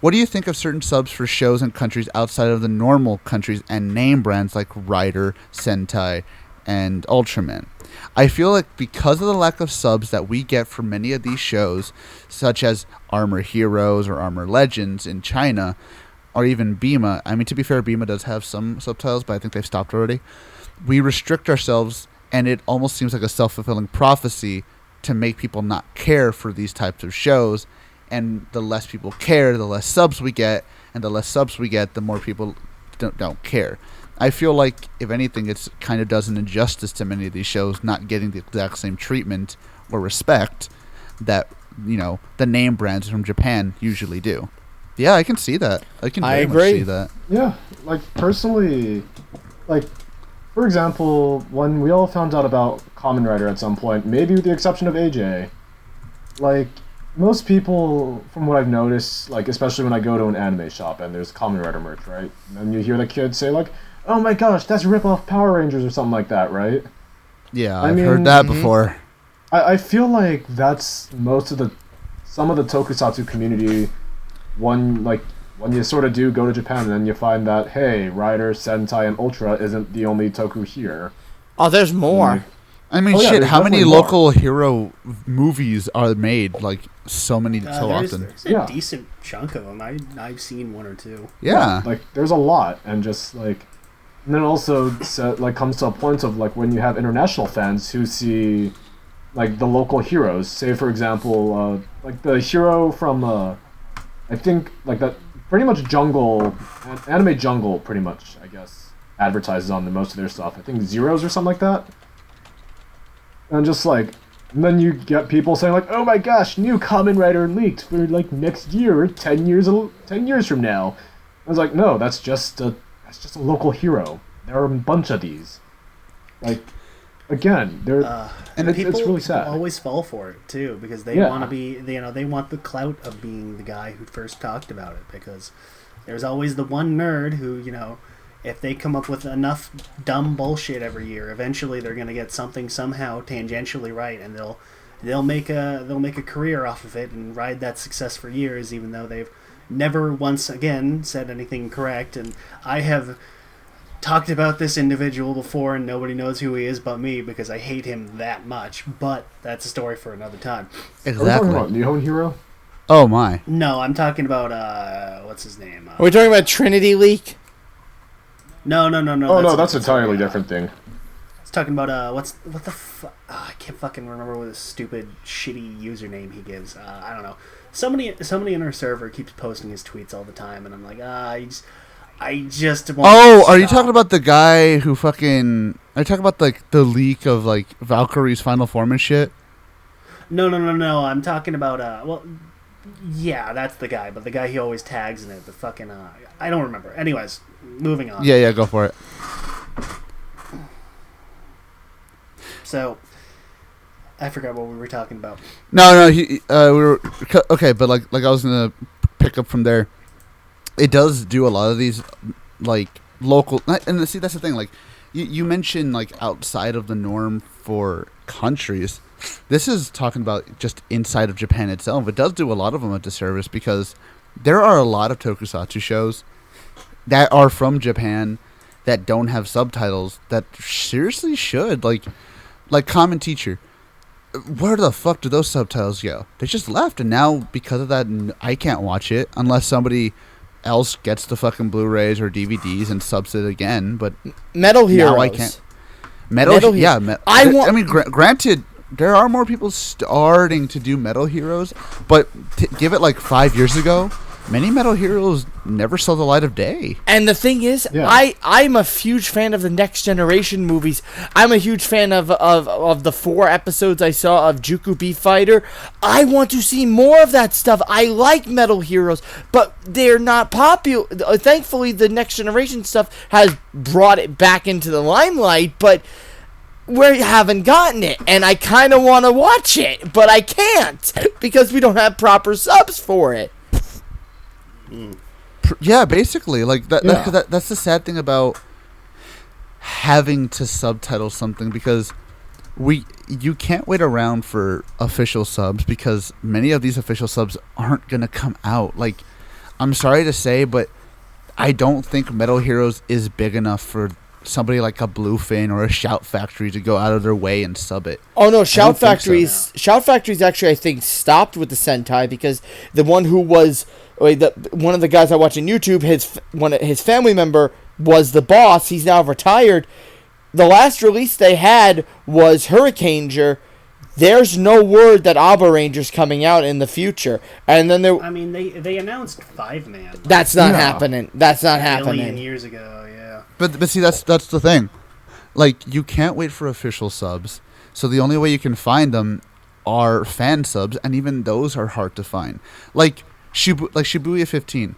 what do you think of certain subs for shows in countries outside of the normal countries and name brands like Rider, Sentai, and Ultraman? I feel like because of the lack of subs that we get for many of these shows, such as Armor Heroes or Armor Legends in China, or even Bima. I mean, to be fair, Bima does have some subtitles, but I think they've stopped already. We restrict ourselves, and it almost seems like a self-fulfilling prophecy to make people not care for these types of shows. And the less people care, the less subs we get, and the less subs we get, the more people don't care. I feel like, if anything, it kind of does an injustice to many of these shows not getting the exact same treatment or respect that, you know, the name brands from Japan usually do. Yeah, I can see that. I can very much see that. Yeah, like, personally, like, for example, when we all found out about Kamen Rider at some point, maybe with the exception of AJ, like, most people, from what I've noticed, like, especially when I go to an anime shop and there's Kamen Rider merch, right? And you hear the kids say, like, oh my gosh, that's rip-off Power Rangers or something like that, right? Yeah, I've heard that before. I feel like that's some of the tokusatsu community, when you sort of do go to Japan and then you find that, hey, Rider, Sentai, and Ultra isn't the only toku here. Oh, there's more. I mean, shit, how many local hero movies are made? Like, so many, so often. There's a decent chunk of them. I've seen one or two. Yeah. Like, there's a lot, and just, like... And then also, comes to a point of, like, when you have international fans who see, like, the local heroes. Say, for example, like, the hero from, I think, like, that pretty much Anime Jungle, pretty much, I guess, advertises on most of their stuff. I think Zeros or something like that. And just, like, and then you get people saying, like, oh my gosh, new Kamen Rider leaked for, like, next year, 10 years from now. I was like, no, that's just a local hero. There are a bunch of these. Like, again, it's really sad. People always fall for it too, because they want to be, they want the clout of being the guy who first talked about it. Because there's always the one nerd who, if they come up with enough dumb bullshit every year, eventually they're gonna get something somehow tangentially right, and they'll make a career off of it and ride that success for years, even though they've never once again said anything correct. And I have talked about this individual before, and nobody knows who he is but me, because I hate him that much. But that's a story for another time. Exactly. Are we talking about Nihon Hero? Oh my. No, I'm talking about what's his name? Are we talking about Trinity Leak? No. Oh no, that's an entirely different thing. I was talking about what the fuck? I can't fucking remember what his stupid shitty username he gives. I don't know. Somebody in our server keeps posting his tweets all the time, and I'm like, I just want Oh, to are you talking about the guy who fucking... Are you talking about, like, the leak of, like, Valkyrie's final form and shit? No. I'm talking about, well, yeah, that's the guy, but the guy he always tags in it, the fucking, I don't remember. Anyways, moving on. Yeah, go for it. So... I forgot what we were talking about. No, we were okay, but like I was gonna pick up from there. It does do a lot of these, like, local, and see, that's the thing. Like, you mentioned, like, outside of the norm for countries. This is talking about just inside of Japan itself. It does do a lot of them a disservice, because there are a lot of tokusatsu shows that are from Japan that don't have subtitles that seriously should, like Common Teacher. Where the fuck do those subtitles go? They just left, and now, because of that, I can't watch it unless somebody else gets the fucking Blu-rays or DVDs and subs it again. But Metal Heroes. Now I can't. Metal yeah. I mean, granted, there are more people starting to do Metal Heroes, but give it like 5 years ago, many Metal Heroes never saw the light of day. And the thing is, I'm a huge fan of the Next Generation movies. I'm a huge fan of the 4 episodes I saw of Juku Beat Fighter. I want to see more of that stuff. I like Metal Heroes, but they're not popular. Thankfully, the Next Generation stuff has brought it back into the limelight, but we haven't gotten it, and I kind of want to watch it, but I can't because we don't have proper subs for it. Yeah, basically, like that's the sad thing about having to subtitle something, because you can't wait around for official subs, because many of these official subs aren't gonna come out. Like, I'm sorry to say, but I don't think Metal Heroes is big enough for somebody like a Bluefin or a Shout Factory to go out of their way and sub it. Oh no, Shout Factory's actually, I think, stopped with the Sentai because the one who was one of the guys I watch on YouTube, his family member was the boss. He's now retired. The last release they had was Hurricaneger. There's no word that Abba Ranger's coming out in the future. And then they announced 5-man. That's not happening. That's not happening. A million years ago, yeah. But see, that's the thing. Like, you can't wait for official subs. So the only way you can find them are fan subs, and even those are hard to find. Like Shibuya 15.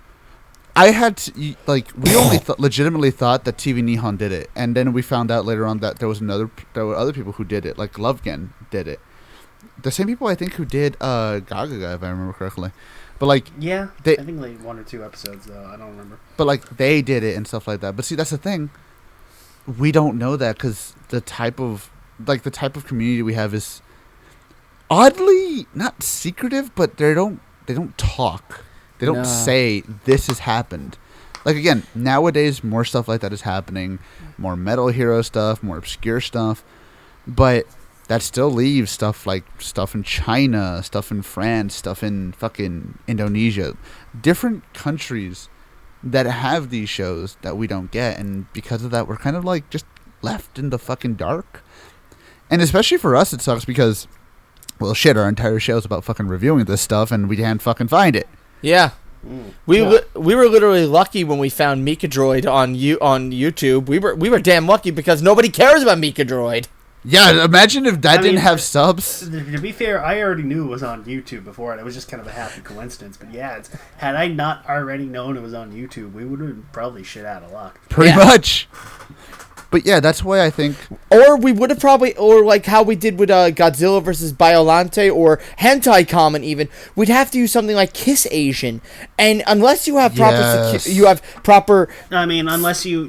I had to, we only legitimately thought that TV Nihon did it, and then we found out later on that there were other people who did it, like Lovegan did it. The same people, I think, who did Gagaga, if I remember correctly. But I think like 1 or 2 episodes though. I don't remember. But they did it and stuff like that. But see, that's the thing. We don't know that because the type of community we have is oddly not secretive, but they don't talk. They don't say this has happened. Like, again, nowadays more stuff like that is happening, more Metal Hero stuff, more obscure stuff, but that still leaves stuff in China, stuff in France, stuff in fucking Indonesia, different countries that have these shows that we don't get, and because of that, we're kind of just left in the fucking dark. And especially for us, it sucks because, well, shit, our entire show is about fucking reviewing this stuff, and we can't fucking find it. Yeah. We were literally lucky when we found Mika Droid on YouTube. We were damn lucky because nobody cares about Mika Droid. Yeah, imagine if that didn't have subs. To be fair, I already knew it was on YouTube before, and it was just kind of a happy coincidence. But yeah, had I not already known it was on YouTube, we would have probably shit out of luck. Pretty much. But yeah, that's why I think... Or we would have probably... Or like how we did with Godzilla vs. Biolante or Hentai Common even. We'd have to use something like Kiss Asian. And unless you have proper... I mean, unless you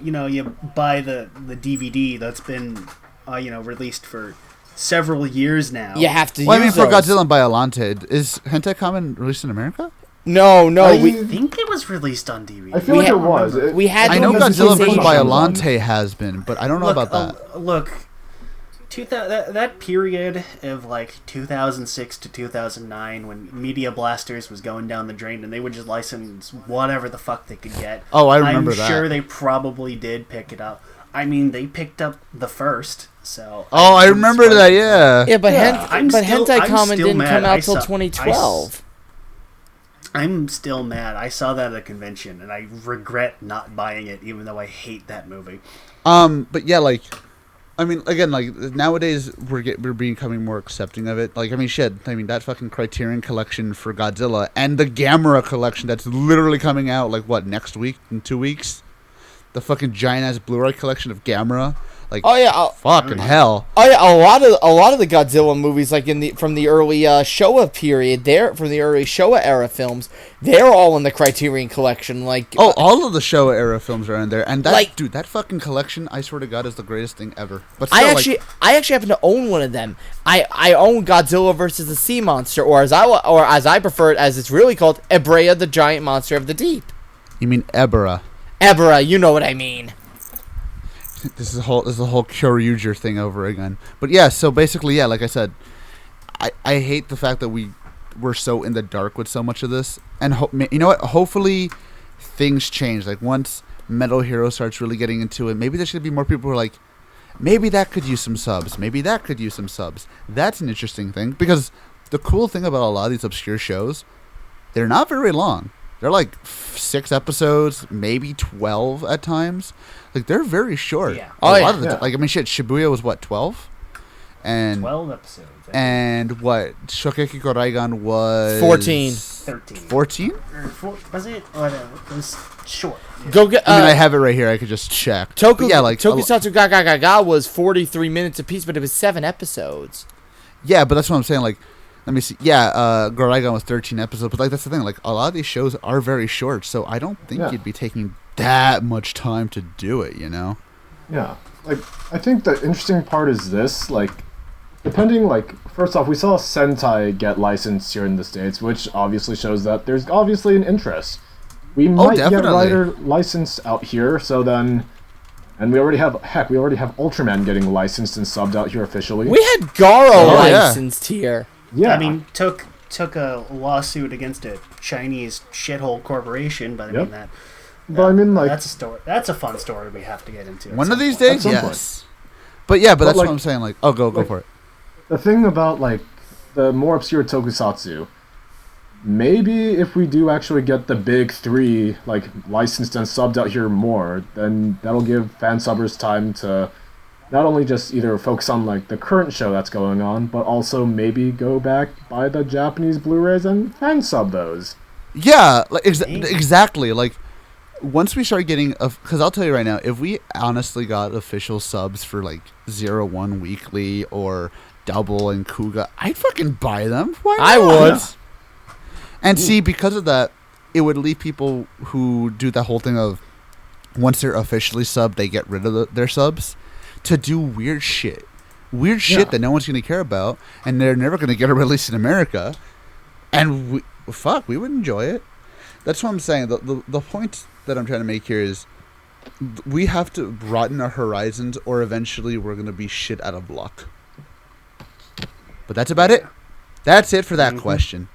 buy the DVD that's been released for several years now. You have to use for those. Godzilla and Biolante, is Hentai Common released in America? No. I think it was released on DVD. I feel like it was. I know Godzilla vs. Biolante has been, but I don't know about that. Look, that period of 2006 to 2009 when Media Blasters was going down the drain and they would just license whatever the fuck they could get. Oh, I remember that. I'm sure they probably did pick it up. I mean, they picked up the first, so... Oh, I remember that, yeah. Yeah, but Hentai Common didn't come out till 2012. I'm still mad. I saw that at a convention, and I regret not buying it, even though I hate that movie. But yeah, I mean, again, nowadays we're becoming more accepting of it. That fucking Criterion collection for Godzilla and the Gamera collection that's literally coming out next week in 2 weeks. The fucking giant ass Blu-ray collection of Gamera. Fucking hell. Oh yeah, a lot of the Godzilla movies, from the early Showa period, from the early Showa era films, they're all in the Criterion collection. All of the Showa era films are in there, and that fucking collection, I swear to God, is the greatest thing ever. But still, I actually happen to own one of them. I own Godzilla versus the Sea Monster, or as I prefer it, as it's really called, Ebrea, the Giant Monster of the Deep. You mean Ebera? Ebera, you know what I mean. This is a whole Kyoryuger thing over again. But yeah, so basically, yeah, like I said, I hate the fact that we're so in the dark with so much of this. And you know what? Hopefully things change. Once Metal Hero starts really getting into it, maybe there should be more people who are maybe that could use some subs. Maybe that could use some subs. That's an interesting thing. Because the cool thing about a lot of these obscure shows, they're not very long. They're 6 episodes, maybe 12 at times. They're very short. Yeah. Shibuya was what, 12? And 12 episodes. And what, Shokeki Koraigan was 14. 13. 14? Was it? Oh, no, it was short. Yeah. Go get. I have it right here. I could just check. Tokusatsu Ga was 43 minutes apiece, but it was 7 episodes. Yeah, but that's what I'm saying. Let me see. Yeah, Goraigon was 13 episodes, but that's the thing. A lot of these shows are very short, so I don't think you'd be taking that much time to do it. Yeah, I think the interesting part is this. Depending, first off, we saw Sentai get licensed here in the States, which obviously shows that there's obviously an interest. we might get definitely. Rider licensed out here. So then, and we already have Ultraman getting licensed and subbed out here officially. We had Garo Oh, yeah. licensed here. Yeah, I mean, took a lawsuit against a Chinese shithole corporation, but I Yep. mean that. but I mean, like, That's a story. That's a fun story we have to get into. at One of some these point. days, some yes. But yeah, but that's like- what I'm saying. Like, oh, go like- for it. the thing about like the more obscure tokusatsu, maybe if we do actually get the big three like licensed and subbed out here more, then that'll give fan subbers time to not only just either focus on like the current show that's going on, but also maybe go back, buy the Japanese Blu-rays and fan sub those. Yeah, like Maybe. exactly. Like once we start getting, because I'll tell you right now, if we honestly got official subs for like 01 Weekly or Double and Kuga, I'd fucking buy them. Why not? I would. Yeah. And see, because of that, it would leave people who do the whole thing of once they're officially subbed, they get rid of their subs to do weird shit. Weird shit Yeah. that no one's going to care about, and they're never going to get a release in America. And we would enjoy it. That's what I'm saying. The point that I'm trying to make here is we have to broaden our horizons, or eventually we're going to be shit out of luck. But that's about it. That's it for that question.